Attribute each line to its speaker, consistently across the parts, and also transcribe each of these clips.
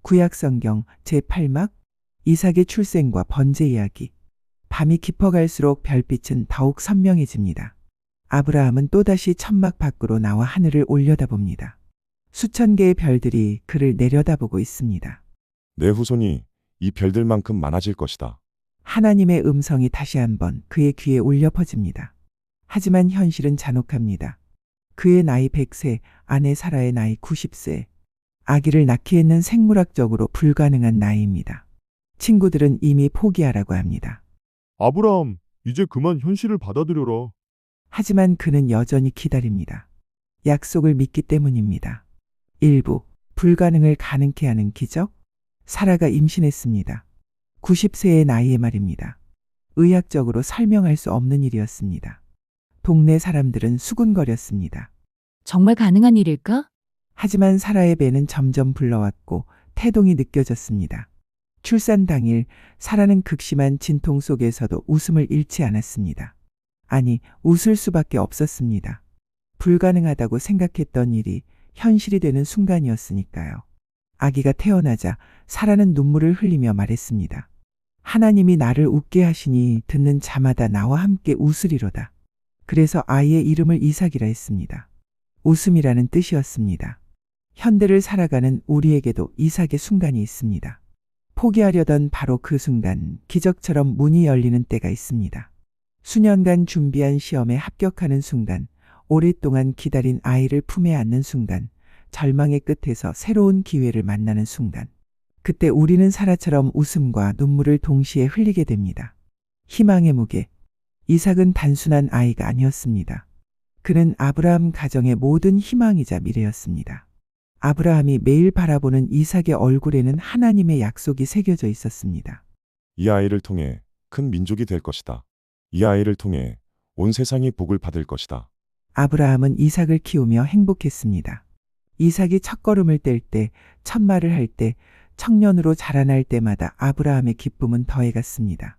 Speaker 1: 구약성경 제8막 이삭의 출생과 번제 이야기. 밤이 깊어갈수록 별빛은 더욱 선명해집니다. 아브라함은 또다시 천막 밖으로 나와 하늘을 올려다봅니다. 수천 개의 별들이 그를 내려다보고 있습니다.
Speaker 2: 내 후손이 이 별들만큼 많아질 것이다.
Speaker 1: 하나님의 음성이 다시 한번 그의 귀에 울려 퍼집니다. 하지만 현실은 잔혹합니다. 그의 나이 100세, 아내 사라의 나이 90세. 아기를 낳기에는 생물학적으로 불가능한 나이입니다. 친구들은 이미 포기하라고 합니다.
Speaker 3: 아브라함, 이제 그만 현실을 받아들여라.
Speaker 1: 하지만 그는 여전히 기다립니다. 약속을 믿기 때문입니다. 일부, 불가능을 가능케 하는 기적? 사라가 임신했습니다. 90세의 나이에 말입니다. 의학적으로 설명할 수 없는 일이었습니다. 동네 사람들은 수군거렸습니다.
Speaker 4: 정말 가능한 일일까?
Speaker 1: 하지만 사라의 배는 점점 불러왔고 태동이 느껴졌습니다. 출산 당일 사라는 극심한 진통 속에서도 웃음을 잃지 않았습니다. 아니, 웃을 수밖에 없었습니다. 불가능하다고 생각했던 일이 현실이 되는 순간이었으니까요. 아기가 태어나자 사라는 눈물을 흘리며 말했습니다. 하나님이 나를 웃게 하시니 듣는 자마다 나와 함께 웃으리로다. 그래서 아이의 이름을 이삭이라 했습니다. 웃음이라는 뜻이었습니다. 현대를 살아가는 우리에게도 이삭의 순간이 있습니다. 포기하려던 바로 그 순간 기적처럼 문이 열리는 때가 있습니다. 수년간 준비한 시험에 합격하는 순간, 오랫동안 기다린 아이를 품에 안는 순간, 절망의 끝에서 새로운 기회를 만나는 순간. 그때 우리는 사라처럼 웃음과 눈물을 동시에 흘리게 됩니다. 희망의 무게. 이삭은 단순한 아이가 아니었습니다. 그는 아브라함 가정의 모든 희망이자 미래였습니다. 아브라함이 매일 바라보는 이삭의 얼굴에는 하나님의 약속이 새겨져 있었습니다.
Speaker 2: 이 아이를 통해 큰 민족이 될 것이다. 이 아이를 통해 온 세상이 복을 받을 것이다.
Speaker 1: 아브라함은 이삭을 키우며 행복했습니다. 이삭이 첫걸음을 뗄 때, 첫 말을 할 때, 청년으로 자라날 때마다 아브라함의 기쁨은 더해갔습니다.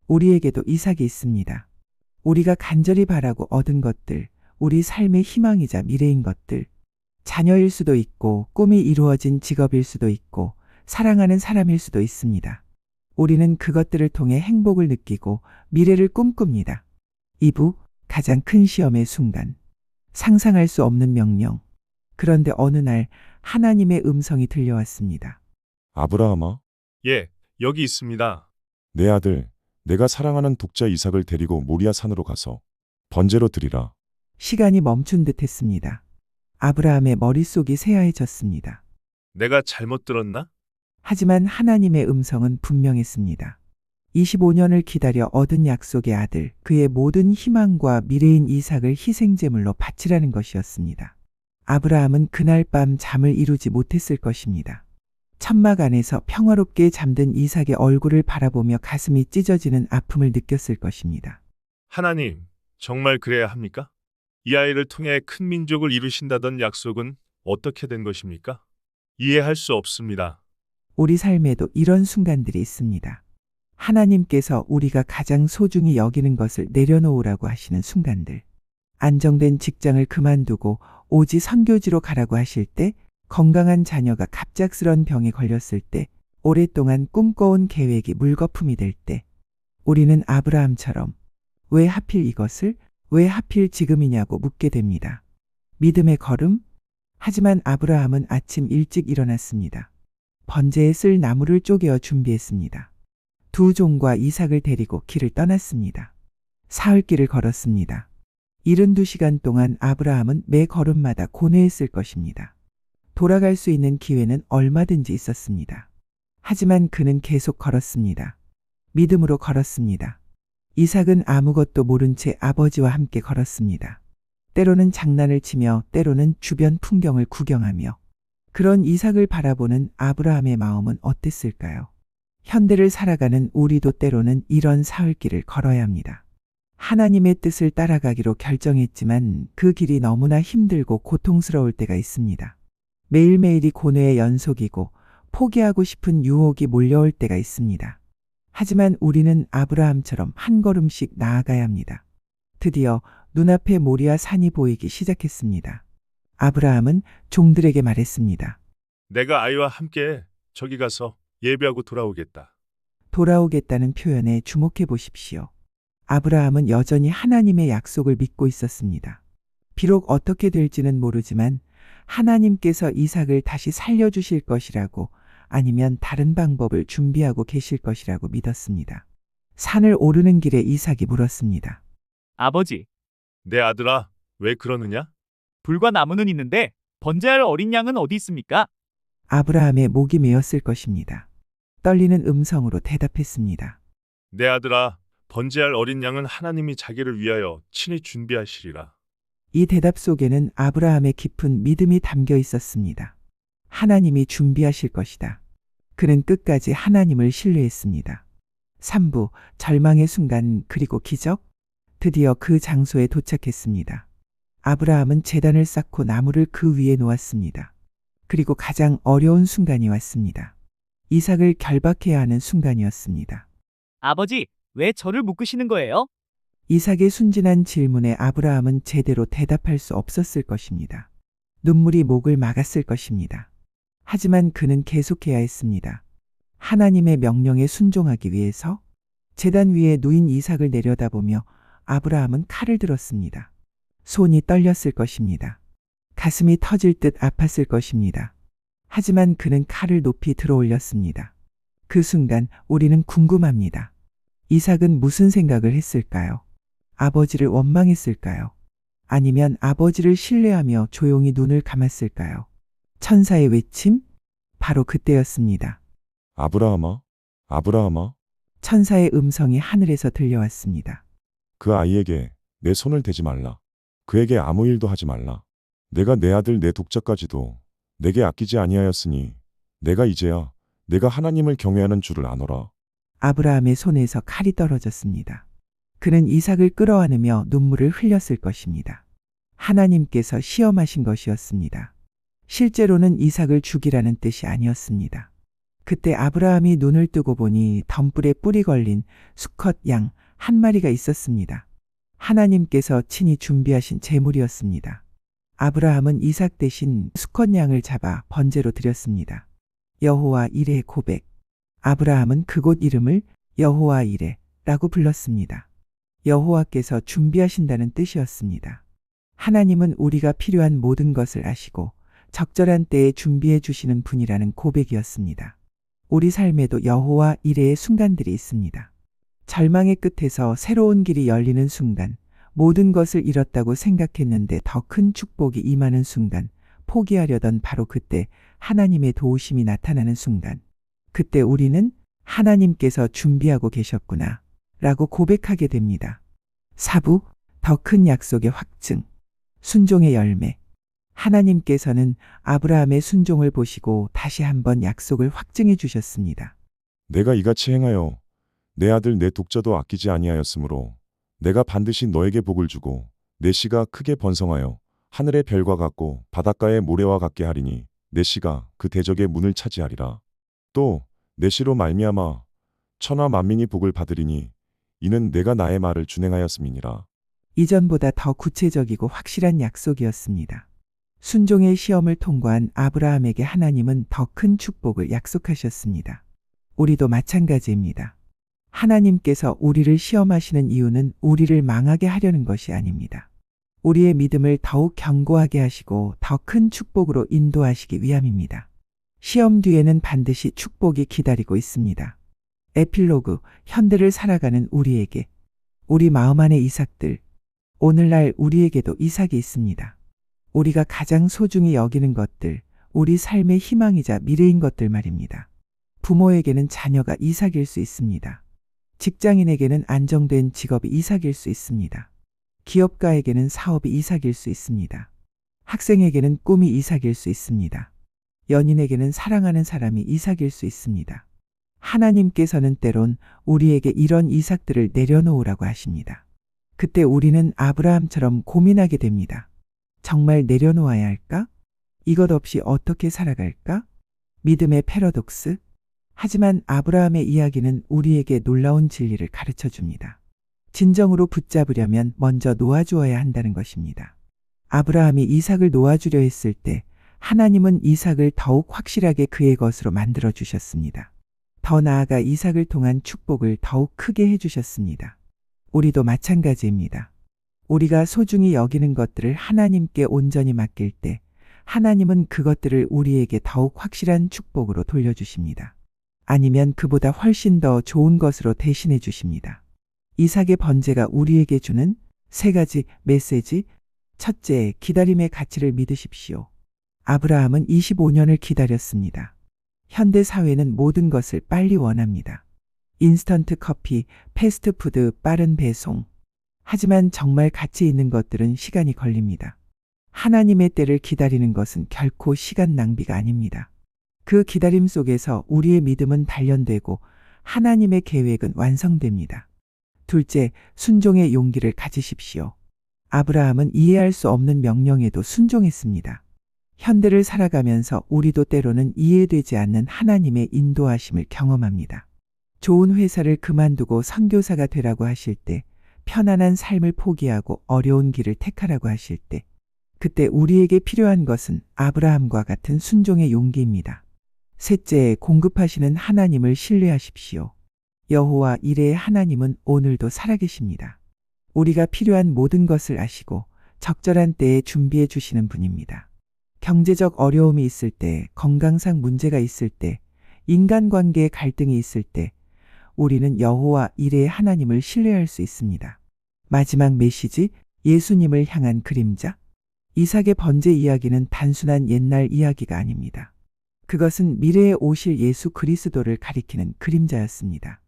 Speaker 1: 우리에게도 이삭이 있습니다. 우리가 간절히 바라고 얻은 것들, 우리 삶의 희망이자 미래인 것들, 자녀일 수도 있고 꿈이 이루어진 직업일 수도 있고 사랑하는 사람일 수도 있습니다. 우리는 그것들을 통해 행복을 느끼고 미래를 꿈꿉니다. 2부, 가장 큰 시험의 순간. 상상할 수 없는 명령. 그런데 어느 날 하나님의 음성이 들려왔습니다.
Speaker 2: 아브라함아,
Speaker 3: 예, 여기 있습니다.
Speaker 2: 내 아들, 내가 사랑하는 독자 이삭을 데리고 모리아 산으로 가서 번제로 드리라.
Speaker 1: 시간이 멈춘 듯 했습니다. 아브라함의 머릿속이 새하얘졌습니다.
Speaker 3: 내가 잘못 들었나?
Speaker 1: 하지만 하나님의 음성은 분명했습니다. 25년을 기다려 얻은 약속의 아들, 그의 모든 희망과 미래인 이삭을 희생제물로 바치라는 것이었습니다. 아브라함은 그날 밤 잠을 이루지 못했을 것입니다. 천막 안에서 평화롭게 잠든 이삭의 얼굴을 바라보며 가슴이 찢어지는 아픔을 느꼈을 것입니다.
Speaker 3: 하나님, 정말 그래야 합니까? 이 아이를 통해 큰 민족을 이루신다던 약속은 어떻게 된 것입니까? 이해할 수 없습니다.
Speaker 1: 우리 삶에도 이런 순간들이 있습니다. 하나님께서 우리가 가장 소중히 여기는 것을 내려놓으라고 하시는 순간들. 안정된 직장을 그만두고 오직 선교지로 가라고 하실 때, 건강한 자녀가 갑작스런 병에 걸렸을 때, 오랫동안 꿈꿔온 계획이 물거품이 될 때, 우리는 아브라함처럼 왜 하필 이것을, 왜 하필 지금이냐고 묻게 됩니다. 믿음의 걸음? 하지만 아브라함은 아침 일찍 일어났습니다. 번제에 쓸 나무를 쪼개어 준비했습니다. 두 종과 이삭을 데리고 길을 떠났습니다. 사흘길을 걸었습니다. 72시간 동안 아브라함은 매 걸음마다 고뇌했을 것입니다. 돌아갈 수 있는 기회는 얼마든지 있었습니다. 하지만 그는 계속 걸었습니다. 믿음으로 걸었습니다. 이삭은 아무것도 모른 채 아버지와 함께 걸었습니다. 때로는 장난을 치며 때로는 주변 풍경을 구경하며. 그런 이삭을 바라보는 아브라함의 마음은 어땠을까요? 현대를 살아가는 우리도 때로는 이런 사흘길을 걸어야 합니다. 하나님의 뜻을 따라가기로 결정했지만 그 길이 너무나 힘들고 고통스러울 때가 있습니다. 매일매일이 고뇌의 연속이고 포기하고 싶은 유혹이 몰려올 때가 있습니다. 하지만 우리는 아브라함처럼 한 걸음씩 나아가야 합니다. 드디어 눈앞에 모리아 산이 보이기 시작했습니다. 아브라함은 종들에게 말했습니다.
Speaker 3: 내가 아이와 함께 저기 가서 예배하고 돌아오겠다.
Speaker 1: 돌아오겠다는 표현에 주목해 보십시오. 아브라함은 여전히 하나님의 약속을 믿고 있었습니다. 비록 어떻게 될지는 모르지만 하나님께서 이삭을 다시 살려주실 것이라고 아니면 다른 방법을 준비하고 계실 것이라고 믿었습니다. 산을 오르는 길에 이삭이 물었습니다.
Speaker 5: 아버지,
Speaker 3: 내 아들아, 왜 그러느냐?
Speaker 5: 불과 나무는 있는데 번제할 어린 양은 어디 있습니까?
Speaker 1: 아브라함의 목이 메었을 것입니다. 떨리는 음성으로 대답했습니다.
Speaker 3: 내 아들아, 번제할 어린 양은 하나님이 자기를 위하여 친히 준비하시리라.
Speaker 1: 이 대답 속에는 아브라함의 깊은 믿음이 담겨 있었습니다. 하나님이 준비하실 것이다. 그는 끝까지 하나님을 신뢰했습니다. 3부 절망의 순간 그리고 기적? 드디어 그 장소에 도착했습니다. 아브라함은 제단을 쌓고 나무를 그 위에 놓았습니다. 그리고 가장 어려운 순간이 왔습니다. 이삭을 결박해야 하는 순간이었습니다.
Speaker 5: 아버지, 왜 저를 묶으시는 거예요?
Speaker 1: 이삭의 순진한 질문에 아브라함은 제대로 대답할 수 없었을 것입니다. 눈물이 목을 막았을 것입니다. 하지만 그는 계속해야 했습니다. 하나님의 명령에 순종하기 위해서 제단 위에 누인 이삭을 내려다보며 아브라함은 칼을 들었습니다. 손이 떨렸을 것입니다. 가슴이 터질 듯 아팠을 것입니다. 하지만 그는 칼을 높이 들어 올렸습니다. 그 순간 우리는 궁금합니다. 이삭은 무슨 생각을 했을까요? 아버지를 원망했을까요? 아니면 아버지를 신뢰하며 조용히 눈을 감았을까요? 천사의 외침? 바로 그때였습니다.
Speaker 2: 아브라함아, 아브라함아,
Speaker 1: 천사의 음성이 하늘에서 들려왔습니다.
Speaker 2: 그 아이에게 내 손을 대지 말라. 그에게 아무 일도 하지 말라. 내가 내 아들 내 독자까지도 내게 아끼지 아니하였으니 내가 이제야 내가 하나님을 경외하는 줄을 아노라.
Speaker 1: 아브라함의 손에서 칼이 떨어졌습니다. 그는 이삭을 끌어안으며 눈물을 흘렸을 것입니다. 하나님께서 시험하신 것이었습니다. 실제로는 이삭을 죽이라는 뜻이 아니었습니다. 그때 아브라함이 눈을 뜨고 보니 덤불에 뿔이 걸린 수컷 양 한 마리가 있었습니다. 하나님께서 친히 준비하신 제물이었습니다. 아브라함은 이삭 대신 수컷 양을 잡아 번제로 드렸습니다. 여호와 이레의 고백. 아브라함은 그곳 이름을 여호와 이레라고 불렀습니다. 여호와께서 준비하신다는 뜻이었습니다. 하나님은 우리가 필요한 모든 것을 아시고 적절한 때에 준비해 주시는 분이라는 고백이었습니다. 우리 삶에도 여호와 이레의 순간들이 있습니다. 절망의 끝에서 새로운 길이 열리는 순간, 모든 것을 잃었다고 생각했는데 더 큰 축복이 임하는 순간, 포기하려던 바로 그때 하나님의 도우심이 나타나는 순간, 그때 우리는 하나님께서 준비하고 계셨구나 라고 고백하게 됩니다. 4부 더 큰 약속의 확증, 순종의 열매. 하나님께서는 아브라함의 순종을 보시고 다시 한번 약속을 확증해 주셨습니다.
Speaker 2: 내가 이같이 행하여 내 아들 내 독자도 아끼지 아니하였으므로 내가 반드시 너에게 복을 주고 내 씨가 크게 번성하여 하늘의 별과 같고 바닷가의 모래와 같게 하리니 내 씨가 그 대적의 문을 차지하리라. 또 내 씨로 말미암아 천하 만민이 복을 받으리니 이는 내가 나의 말을 준행하였음이니라.
Speaker 1: 이전보다 더 구체적이고 확실한 약속이었습니다. 순종의 시험을 통과한 아브라함에게 하나님은 더 큰 축복을 약속하셨습니다. 우리도 마찬가지입니다. 하나님께서 우리를 시험하시는 이유는 우리를 망하게 하려는 것이 아닙니다. 우리의 믿음을 더욱 견고하게 하시고 더 큰 축복으로 인도하시기 위함입니다. 시험 뒤에는 반드시 축복이 기다리고 있습니다. 에필로그, 현대를 살아가는 우리에게, 우리 마음 안의 이삭들, 오늘날 우리에게도 이삭이 있습니다. 우리가 가장 소중히 여기는 것들, 우리 삶의 희망이자 미래인 것들 말입니다. 부모에게는 자녀가 이삭일 수 있습니다. 직장인에게는 안정된 직업이 이삭일 수 있습니다. 기업가에게는 사업이 이삭일 수 있습니다. 학생에게는 꿈이 이삭일 수 있습니다. 연인에게는 사랑하는 사람이 이삭일 수 있습니다. 하나님께서는 때론 우리에게 이런 이삭들을 내려놓으라고 하십니다. 그때 우리는 아브라함처럼 고민하게 됩니다. 정말 내려놓아야 할까? 이것 없이 어떻게 살아갈까? 믿음의 패러독스? 하지만 아브라함의 이야기는 우리에게 놀라운 진리를 가르쳐 줍니다. 진정으로 붙잡으려면 먼저 놓아주어야 한다는 것입니다. 아브라함이 이삭을 놓아주려 했을 때 하나님은 이삭을 더욱 확실하게 그의 것으로 만들어 주셨습니다. 더 나아가 이삭을 통한 축복을 더욱 크게 해주셨습니다. 우리도 마찬가지입니다. 우리가 소중히 여기는 것들을 하나님께 온전히 맡길 때 하나님은 그것들을 우리에게 더욱 확실한 축복으로 돌려주십니다. 아니면 그보다 훨씬 더 좋은 것으로 대신해 주십니다. 이삭의 번제가 우리에게 주는 세 가지 메시지. 첫째, 기다림의 가치를 믿으십시오. 아브라함은 25년을 기다렸습니다. 현대 사회는 모든 것을 빨리 원합니다. 인스턴트 커피, 패스트푸드, 빠른 배송. 하지만 정말 가치 있는 것들은 시간이 걸립니다. 하나님의 때를 기다리는 것은 결코 시간 낭비가 아닙니다. 그 기다림 속에서 우리의 믿음은 단련되고 하나님의 계획은 완성됩니다. 둘째, 순종의 용기를 가지십시오. 아브라함은 이해할 수 없는 명령에도 순종했습니다. 현대를 살아가면서 우리도 때로는 이해되지 않는 하나님의 인도하심을 경험합니다. 좋은 회사를 그만두고 선교사가 되라고 하실 때, 편안한 삶을 포기하고 어려운 길을 택하라고 하실 때, 그때 우리에게 필요한 것은 아브라함과 같은 순종의 용기입니다. 셋째, 공급하시는 하나님을 신뢰하십시오. 여호와 이레의 하나님은 오늘도 살아계십니다. 우리가 필요한 모든 것을 아시고 적절한 때에 준비해 주시는 분입니다. 경제적 어려움이 있을 때, 건강상 문제가 있을 때, 인간관계에 갈등이 있을 때, 우리는 여호와 이레의 하나님을 신뢰할 수 있습니다. 마지막 메시지, 예수님을 향한 그림자. 이삭의 번제 이야기는 단순한 옛날 이야기가 아닙니다. 그것은 미래에 오실 예수 그리스도를 가리키는 그림자였습니다.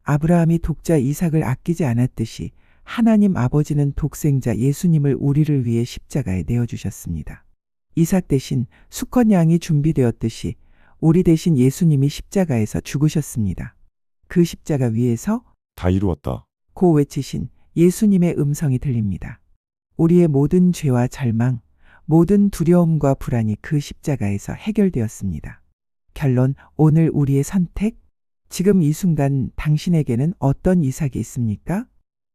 Speaker 1: 아브라함이 독자 이삭을 아끼지 않았듯이 하나님 아버지는 독생자 예수님을 우리를 위해 십자가에 내어주셨습니다. 이삭 대신 수컷 양이 준비되었듯이 우리 대신 예수님이 십자가에서 죽으셨습니다. 그 십자가 위에서
Speaker 2: 다 이루었다.
Speaker 1: 고 외치신 예수님의 음성이 들립니다. 우리의 모든 죄와 절망, 모든 두려움과 불안이 그 십자가에서 해결되었습니다. 결론, 오늘 우리의 선택? 지금 이 순간 당신에게는 어떤 이삭이 있습니까?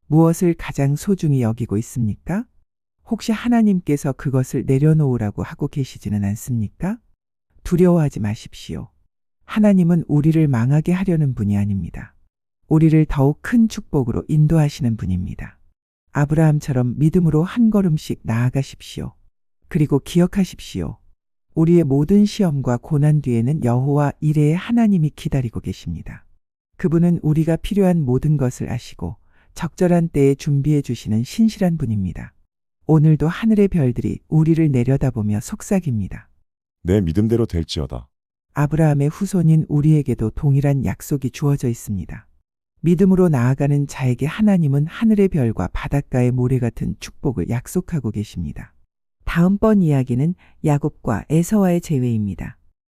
Speaker 1: 무엇을 가장 소중히 여기고 있습니까? 혹시 하나님께서 그것을 내려놓으라고 하고 계시지는 않습니까? 두려워하지 마십시오. 하나님은 우리를 망하게 하려는 분이 아닙니다. 우리를 더욱 큰 축복으로 인도하시는 분입니다. 아브라함처럼 믿음으로 한 걸음씩 나아가십시오. 그리고 기억하십시오. 우리의 모든 시험과 고난 뒤에는 여호와 이레의 하나님이 기다리고 계십니다. 그분은 우리가 필요한 모든 것을 아시고 적절한 때에 준비해 주시는 신실한 분입니다. 오늘도 하늘의 별들이 우리를 내려다보며 속삭입니다.
Speaker 2: 내 믿음대로 될지어다.
Speaker 1: 아브라함의 후손인 우리에게도 동일한 약속이 주어져 있습니다. 믿음으로 나아가는 자에게 하나님은 하늘의 별과 바닷가의 모래 같은 축복을 약속하고 계십니다. 다음번 이야기는 야곱과 에서와의 재회입니다.